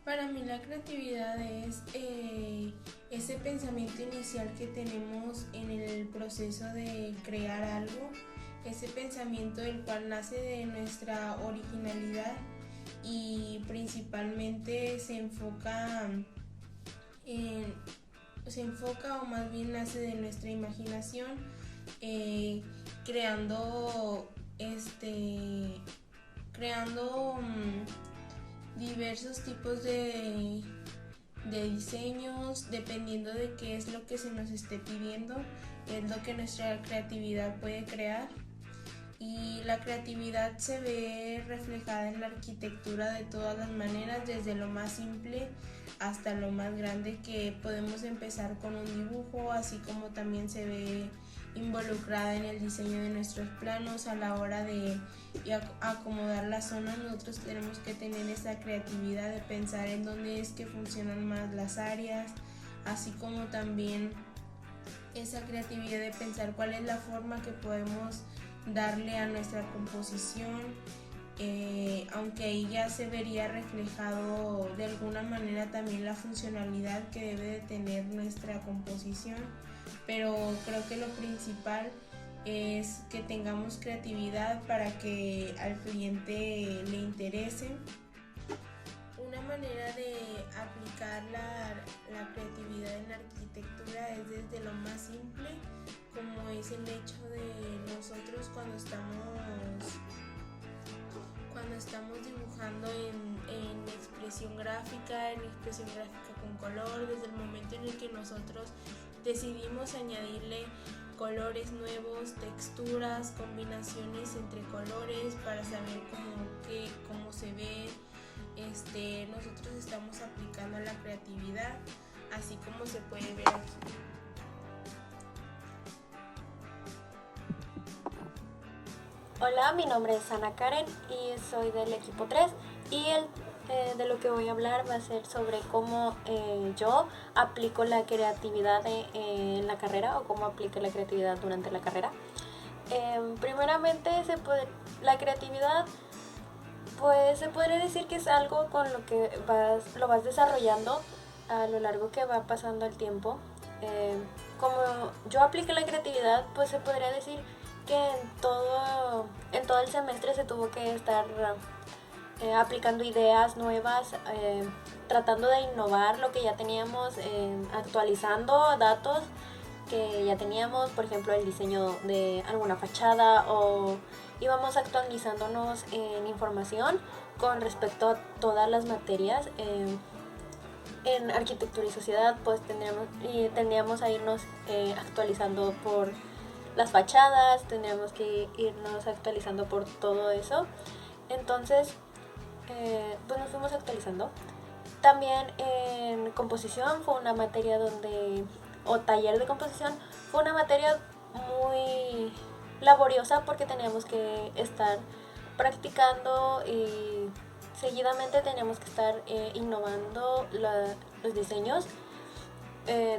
Para mí la creatividad es ese pensamiento inicial que tenemos en el proceso de crear algo, ese pensamiento del cual nace de nuestra originalidad y principalmente en, se enfoca o más bien nace de nuestra imaginación, eh, creando diversos tipos de diseños, dependiendo de qué es lo que se nos esté pidiendo, es lo que nuestra creatividad puede crear. Y la creatividad se ve reflejada en la arquitectura de todas las maneras, desde lo más simple hasta lo más grande, que podemos empezar con un dibujo, así como también se ve involucrada en el diseño de nuestros planos a la hora de acomodar las zonas. Nosotros tenemos que tener esa creatividad de pensar en dónde es que funcionan más las áreas, así como también esa creatividad de pensar cuál es la forma que podemos darle a nuestra composición, aunque ahí ya se vería reflejado de alguna manera también la funcionalidad que debe de tener nuestra composición, pero creo que lo principal es que tengamos creatividad para que al cliente le interese. Una manera de aplicar la creatividad en la arquitectura es desde lo más simple, como es el hecho de nosotros cuando estamos dibujando en expresión gráfica con color, desde el momento en el que nosotros decidimos añadirle colores nuevos, texturas, combinaciones entre colores para saber cómo se ve. Nosotros estamos aplicando la creatividad, así como se puede ver aquí. Hola, mi nombre es Ana Karen y soy del equipo 3 y de lo que voy a hablar va a ser sobre cómo yo aplico la creatividad en la carrera o cómo aplico la creatividad durante la carrera. Primeramente, la creatividad, pues se podría decir que es algo con lo que lo vas desarrollando a lo largo que va pasando el tiempo. Como yo apliqué la creatividad, pues se podría decir que en todo el semestre se tuvo que estar aplicando ideas nuevas, tratando de innovar lo que ya teníamos, actualizando datos que ya teníamos, por ejemplo el diseño de alguna fachada, o íbamos actualizándonos en información con respecto a todas las materias. En arquitectura y sociedad pues tendríamos a irnos actualizando por las fachadas, tendríamos que irnos actualizando por todo eso. Entonces pues nos fuimos actualizando. También en composición fue una materia o taller de composición, fue una materia muy laboriosa porque teníamos que estar practicando y seguidamente teníamos que estar innovando los diseños,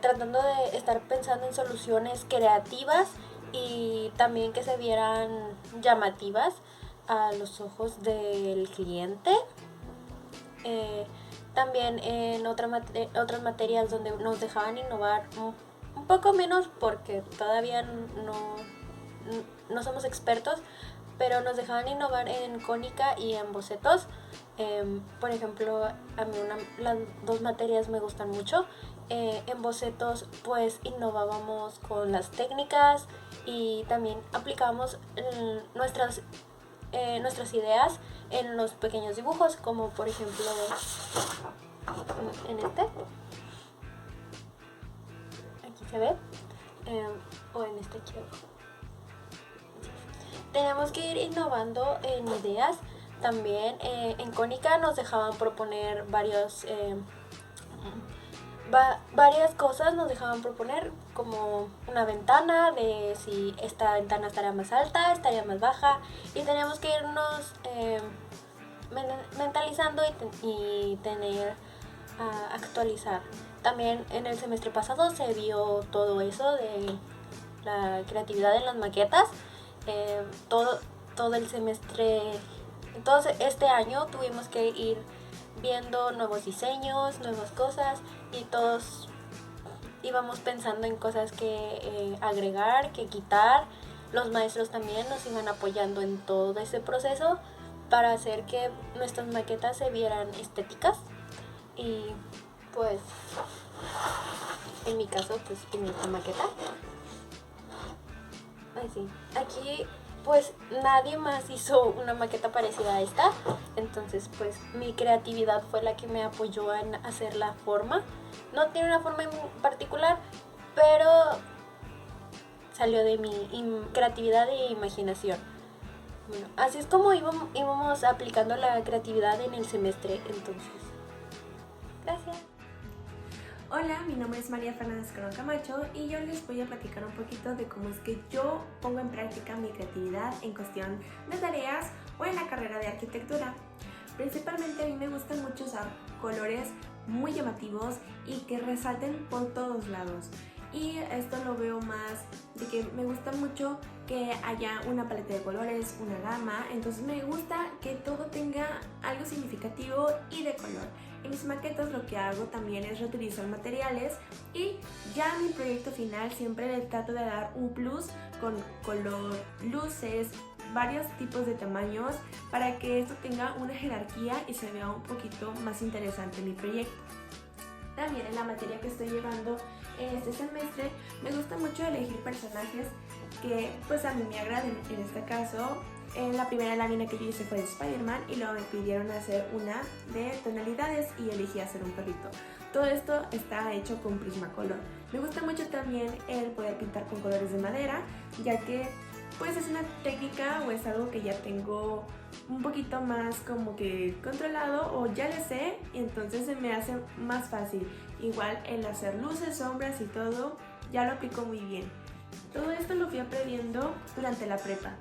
tratando de estar pensando en soluciones creativas y también que se vieran llamativas a los ojos del cliente. También en otras materias donde nos dejaban innovar un poco menos porque todavía no somos expertos, pero nos dejaban innovar en cónica y en bocetos. Por ejemplo, a mí las dos materias me gustan mucho. En bocetos pues innovábamos con las técnicas y también aplicábamos nuestras ideas en los pequeños dibujos, como por ejemplo en aquí se ve, o en este aquí. Tenemos que ir innovando en ideas. También en Cónica nos dejaban proponer varias cosas, nos dejaban proponer como una ventana, de si esta ventana estaría más alta, estaría más baja, y teníamos que irnos mentalizando y tener actualizar. También en el semestre pasado se vio todo eso de la creatividad en las maquetas. Todo el semestre, entonces este año tuvimos que ir viendo nuevos diseños, nuevas cosas, y todos íbamos pensando en cosas que agregar, que quitar. Los maestros también nos iban apoyando en todo ese proceso para hacer que nuestras maquetas se vieran estéticas. Y pues en mi caso pues en esta maqueta, ay sí, aquí pues nadie más hizo una maqueta parecida a esta, entonces pues mi creatividad fue la que me apoyó en hacer la forma. No tiene una forma en particular, pero salió de mi creatividad e imaginación. Bueno, así es como íbamos aplicando la creatividad en el semestre, entonces. Gracias. Hola, mi nombre es María Fernández Corón Camacho y yo les voy a platicar un poquito de cómo es que yo pongo en práctica mi creatividad en cuestión de tareas o en la carrera de arquitectura. Principalmente a mí me gusta mucho usar colores muy llamativos y que resalten por todos lados. Y esto lo veo más de que me gusta mucho que haya una paleta de colores, una gama, entonces me gusta que todo tenga algo significativo y de color. En mis maquetas lo que hago también es reutilizar materiales y ya en mi proyecto final siempre le trato de dar un plus con color, luces, varios tipos de tamaños para que esto tenga una jerarquía y se vea un poquito más interesante mi proyecto. También en la materia que estoy llevando en este semestre me gusta mucho elegir personajes que pues a mí me agraden. En este caso, en la primera lámina que yo hice fue de Spider-Man y luego me pidieron hacer una de tonalidades y elegí hacer un perrito. Todo esto está hecho con Prismacolor. Me gusta mucho también el poder pintar con colores de madera, ya que pues es una técnica o es algo que ya tengo un poquito más como que controlado o ya le sé, y entonces se me hace más fácil. Igual el hacer luces, sombras y todo, ya lo aplico muy bien. Todo esto lo fui aprendiendo durante la prepa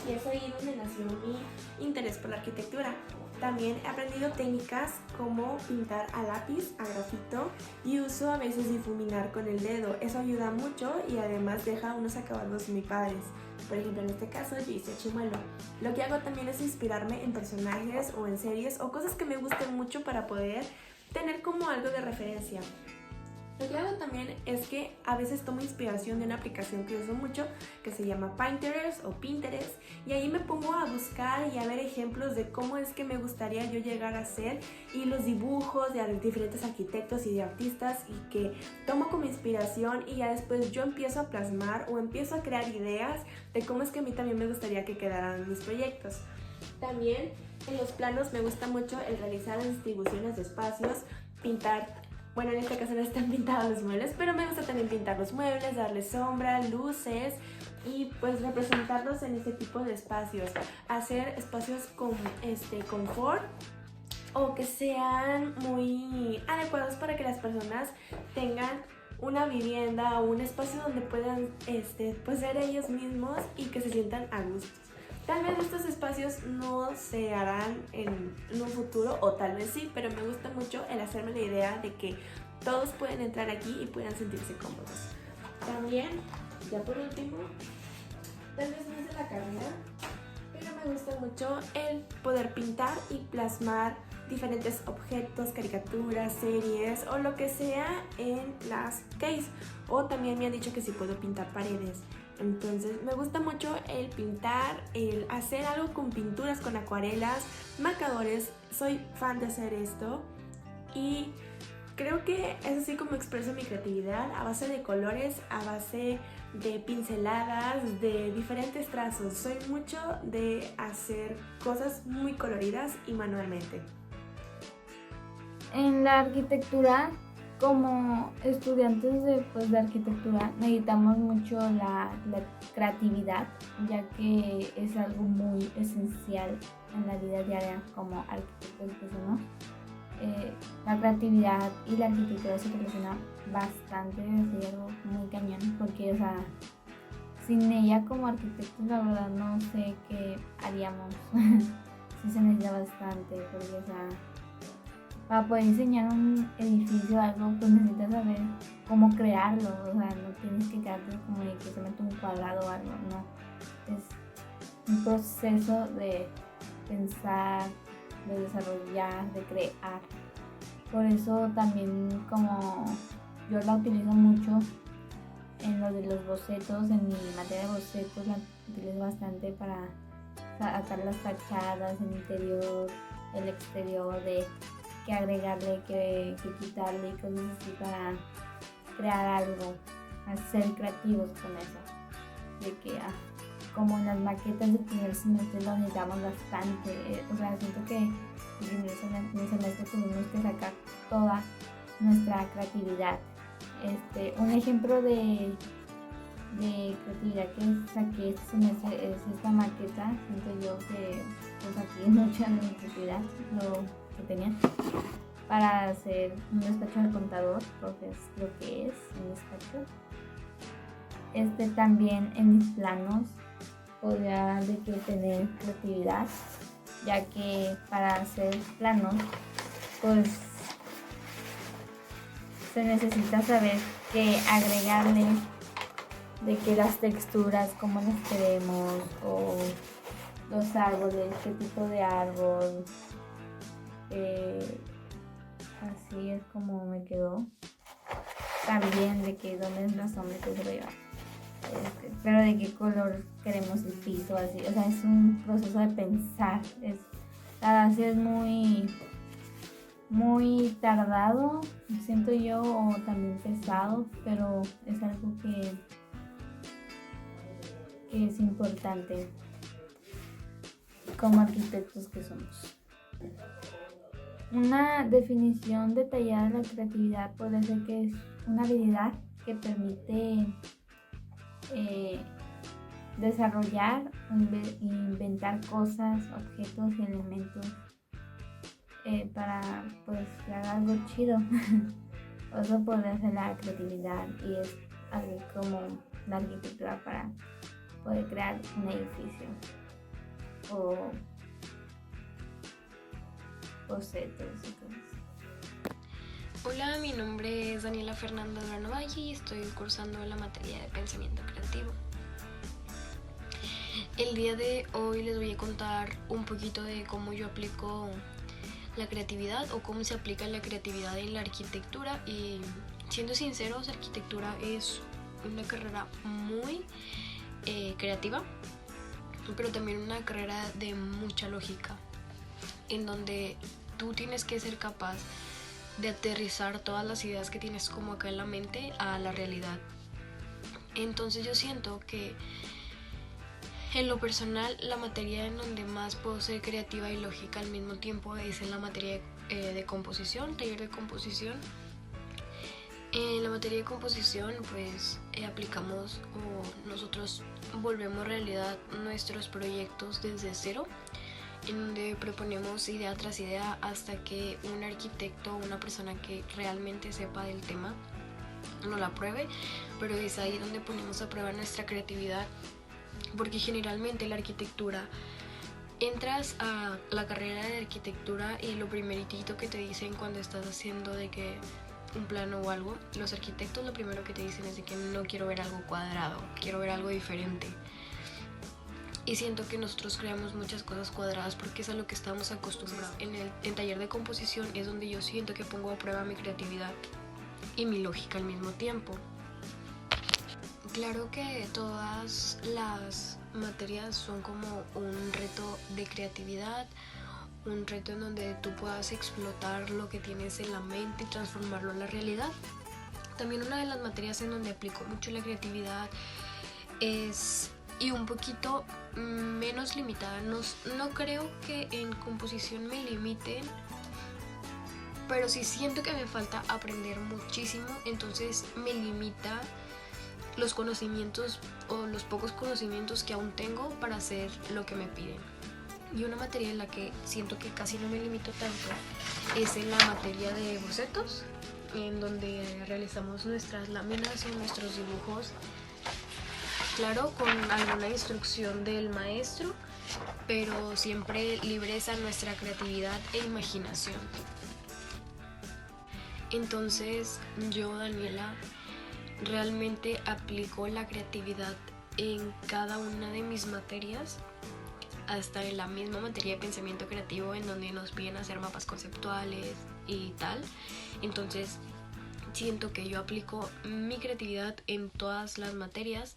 y es ahí donde nació mi interés por la arquitectura. También he aprendido técnicas como pintar a lápiz, a grafito, y uso a veces difuminar con el dedo. Eso ayuda mucho y además deja unos acabados muy padres. Por ejemplo, en este caso yo hice chimuelo. Lo que hago también es inspirarme en personajes o en series o cosas que me gusten mucho para poder tener como algo de referencia. Lo que hago también es que a veces tomo inspiración de una aplicación que uso mucho que se llama Pinterest o Pinterest, y ahí me pongo a buscar y a ver ejemplos de cómo es que me gustaría yo llegar a hacer y los dibujos de diferentes arquitectos y de artistas, y que tomo como inspiración y ya después yo empiezo a plasmar o empiezo a crear ideas de cómo es que a mí también me gustaría que quedaran mis proyectos. También en los planos me gusta mucho el realizar distribuciones de espacios, pintar. Bueno, en este caso no están pintados los muebles, pero me gusta también pintar los muebles, darle sombra, luces y pues representarlos en este tipo de espacios. Hacer espacios con confort o que sean muy adecuados para que las personas tengan una vivienda o un espacio donde puedan pues ser ellos mismos y que se sientan a gusto. Tal vez estos espacios no se harán en un futuro, o tal vez sí, pero me gusta mucho el hacerme la idea de que todos pueden entrar aquí y puedan sentirse cómodos. También, ya por último, tal vez no es de la carrera, pero me gusta mucho el poder pintar y plasmar diferentes objetos, caricaturas, series o lo que sea en las case. O también me han dicho que sí puedo pintar paredes. Entonces me gusta mucho el pintar, el hacer algo con pinturas, con acuarelas, marcadores. Soy fan de hacer esto y creo que es así como expreso mi creatividad, a base de colores, a base de pinceladas, de diferentes trazos. Soy mucho de hacer cosas muy coloridas y manualmente. En la arquitectura, como estudiantes de arquitectura, necesitamos mucho la creatividad, ya que es algo muy esencial en la vida diaria como arquitectos que somos. La creatividad y la arquitectura se relacionan bastante, es algo muy cañón, porque o sea, sin ella como arquitectos la verdad no sé qué haríamos. Sí se necesita bastante, porque o sea, para poder diseñar un edificio o algo, pues necesitas saber cómo crearlo. O sea, no tienes que quedarte como de que se mete un cuadrado o algo, no. Es un proceso de pensar, de desarrollar, de crear. Por eso también como yo la utilizo mucho en lo de los bocetos, en mi materia de bocetos la utilizo bastante para sacar las fachadas, el interior, el exterior, de qué agregarle, qué quitarle y cosas así para crear algo, ser creativos con eso. De que como en las maquetas de primer semestre lo necesitamos bastante, o sea, siento que en primer semestre tuvimos que sacar toda nuestra creatividad. Un ejemplo de creatividad que saqué este semestre es esta maqueta. Siento yo que pues aquí mucha de mi creatividad lo que tenía para hacer un despacho del contador, porque es lo que es un despacho. También en mis planos podría de que tener creatividad, ya que para hacer planos pues se necesita saber qué agregarle, de que las texturas, cómo las queremos, o los árboles, qué tipo de árbol. Así es como me quedó. También de que dónde es la sombra que se lo lleva. Pero de qué color queremos el piso, así. O sea, es un proceso de pensar. La base es muy tardado, siento yo, o también pesado, pero es algo que es importante como arquitectos que somos. Una definición detallada de la creatividad puede ser que es una habilidad que permite desarrollar o inventar cosas, objetos y elementos para pues crear algo chido. Eso podría ser la creatividad, y es algo como la arquitectura para poder crear un edificio o bocetos y cosas. Hola, mi nombre es Daniela Fernanda Durano Valle y estoy cursando la materia de pensamiento creativo. El día de hoy les voy a contar un poquito de cómo yo aplico la creatividad o cómo se aplica la creatividad en la arquitectura, y siendo sinceros, arquitectura es una carrera muy creativa, pero también una carrera de mucha lógica, en donde tú tienes que ser capaz de aterrizar todas las ideas que tienes como acá en la mente a la realidad. Entonces yo siento que en lo personal la materia en donde más puedo ser creativa y lógica al mismo tiempo es en la materia de composición, taller de composición. En la materia de composición pues aplicamos o nosotros volvemos realidad nuestros proyectos desde cero, en donde proponemos idea tras idea hasta que un arquitecto o una persona que realmente sepa del tema no la apruebe, pero es ahí donde ponemos a prueba nuestra creatividad, porque generalmente la arquitectura, entras a la carrera de arquitectura y lo primeritito que te dicen cuando estás haciendo de que un plano o algo, los arquitectos lo primero que te dicen es de que no quiero ver algo cuadrado, quiero ver algo diferente. Y siento que nosotros creamos muchas cosas cuadradas porque es a lo que estamos acostumbrados. En taller de composición es donde yo siento que pongo a prueba mi creatividad y mi lógica al mismo tiempo. Claro que todas las materias son como un reto de creatividad, un reto en donde tú puedas explotar lo que tienes en la mente y transformarlo en la realidad. También una de las materias en donde aplico mucho la creatividad es, y un poquito menos limitada, no creo que en composición me limiten, pero sí siento que me falta aprender muchísimo, entonces me limita los conocimientos o los pocos conocimientos que aún tengo para hacer lo que me piden. Y una materia en la que siento que casi no me limito tanto es en la materia de bocetos, en donde realizamos nuestras láminas o nuestros dibujos, claro, con alguna instrucción del maestro, pero siempre libres a nuestra creatividad e imaginación. Entonces yo, Daniela, realmente aplico la creatividad en cada una de mis materias, hasta en la misma materia de pensamiento creativo en donde nos piden hacer mapas conceptuales y tal. Entonces siento que yo aplico mi creatividad en todas las materias,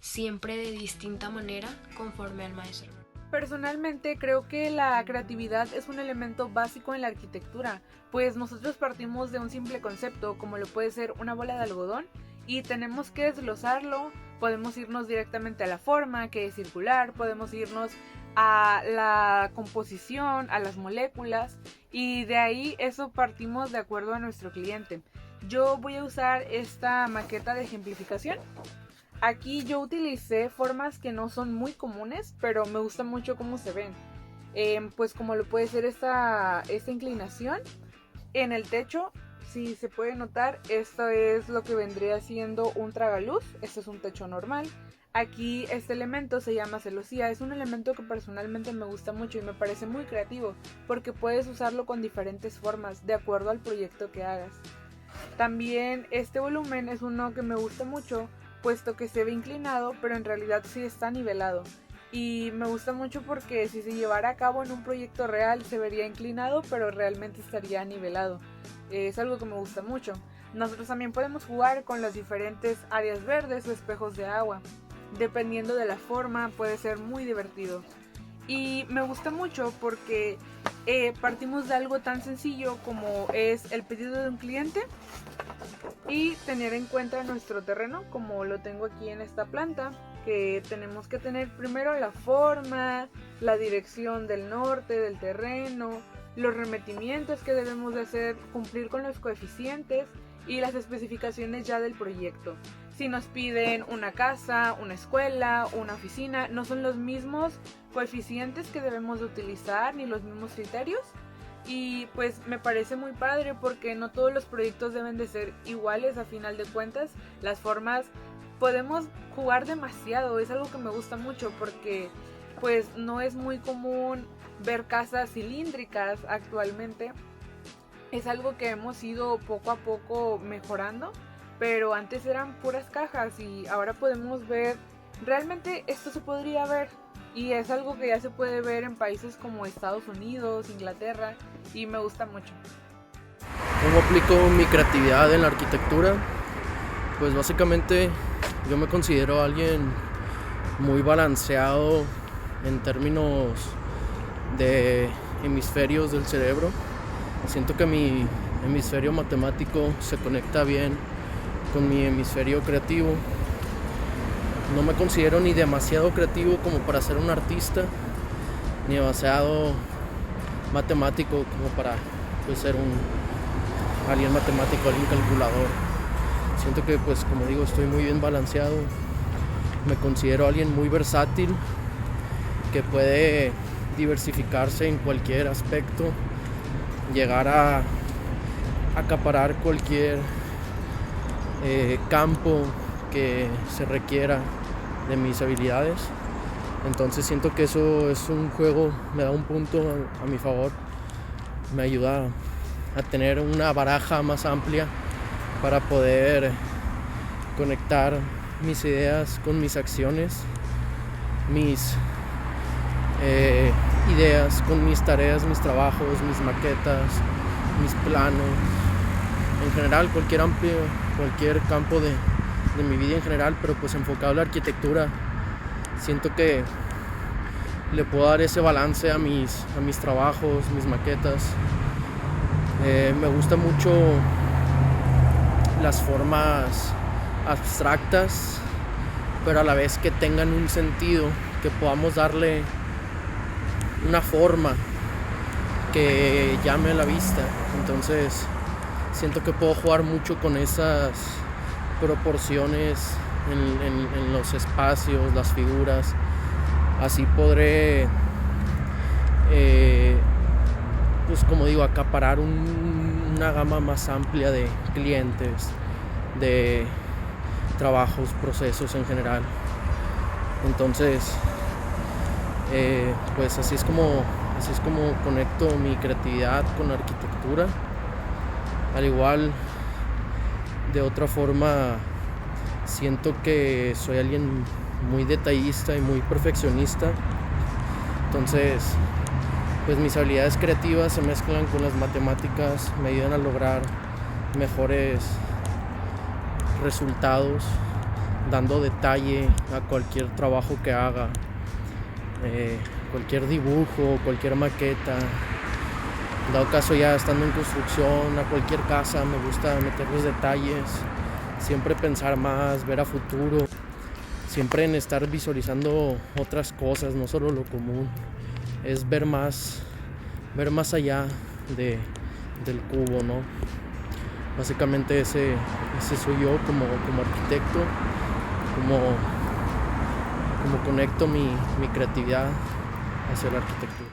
siempre de distinta manera conforme al maestro. Personalmente creo que la creatividad es un elemento básico en la arquitectura, pues nosotros partimos de un simple concepto como lo puede ser una bola de algodón y tenemos que desglosarlo. Podemos irnos directamente a la forma, que es circular, podemos irnos a la composición, a las moléculas, y de ahí eso partimos de acuerdo a nuestro cliente. Yo voy a usar esta maqueta de ejemplificación. Aquí yo utilicé formas que no son muy comunes, pero me gusta mucho cómo se ven. Pues como lo puede ser esta inclinación en el techo. Si se puede notar, esto es lo que vendría siendo un tragaluz. Este es un techo normal. Aquí este elemento se llama celosía. Es un elemento que personalmente me gusta mucho y me parece muy creativo, porque puedes usarlo con diferentes formas de acuerdo al proyecto que hagas. También este volumen es uno que me gusta mucho, puesto que se ve inclinado, pero en realidad sí está nivelado. Y me gusta mucho porque si se llevara a cabo en un proyecto real se vería inclinado, pero realmente estaría nivelado. Es algo que me gusta mucho. Nosotros también podemos jugar con las diferentes áreas verdes o espejos de agua. Dependiendo de la forma puede ser muy divertido. Y me gusta mucho porque partimos de algo tan sencillo como es el pedido de un cliente y tener en cuenta nuestro terreno, como lo tengo aquí en esta planta, que tenemos que tener primero la forma, la dirección del norte del terreno, los remetimientos que debemos de hacer, cumplir con los coeficientes y las especificaciones ya del proyecto. Si nos piden una casa, una escuela, una oficina, no son los mismos coeficientes que debemos de utilizar ni los mismos criterios. Y pues me parece muy padre porque no todos los proyectos deben de ser iguales a final de cuentas. Las formas podemos jugar demasiado, es algo que me gusta mucho porque pues no es muy común ver casas cilíndricas actualmente. Es algo que hemos ido poco a poco mejorando, pero antes eran puras cajas y ahora podemos ver, realmente esto se podría ver y es algo que ya se puede ver en países como Estados Unidos, Inglaterra y me gusta mucho. ¿Cómo aplico mi creatividad en la arquitectura? Pues básicamente yo me considero alguien muy balanceado en términos de hemisferios del cerebro. Siento que mi hemisferio matemático se conecta bien con mi hemisferio creativo. No me considero ni demasiado creativo como para ser un artista, ni demasiado matemático como para pues, ser alguien matemático, alguien calculador. Siento que pues como digo estoy muy bien balanceado. Me considero alguien muy versátil que puede diversificarse en cualquier aspecto, llegar a acaparar cualquier campo que se requiera de mis habilidades. Entonces siento que eso es un juego, me da un punto a mi favor, me ayuda a tener una baraja más amplia para poder conectar mis ideas con mis acciones, mis ideas con mis tareas, mis trabajos, mis maquetas, mis planos, en general cualquier campo de mi vida en general, pero pues enfocado a la arquitectura. Siento que le puedo dar ese balance a mis trabajos, mis maquetas. Me gusta mucho las formas abstractas, pero a la vez que tengan un sentido, que podamos darle una forma que llame a la vista. Entonces siento que puedo jugar mucho con esas proporciones en los espacios, las figuras. Así podré pues como digo, acaparar una gama más amplia de clientes, de trabajos, procesos en general. Entonces pues así es como conecto mi creatividad con la arquitectura. Al igual, de otra forma, siento que soy alguien muy detallista y muy perfeccionista. Entonces, pues mis habilidades creativas se mezclan con las matemáticas, me ayudan a lograr mejores resultados, dando detalle a cualquier trabajo que haga, cualquier dibujo, cualquier maqueta. Dado caso ya estando en construcción, a cualquier casa me gusta meter los detalles, siempre pensar más, ver a futuro, siempre en estar visualizando otras cosas, no solo lo común, es ver más allá del cubo, ¿no? Básicamente ese soy yo como arquitecto, como conecto mi creatividad hacia la arquitectura.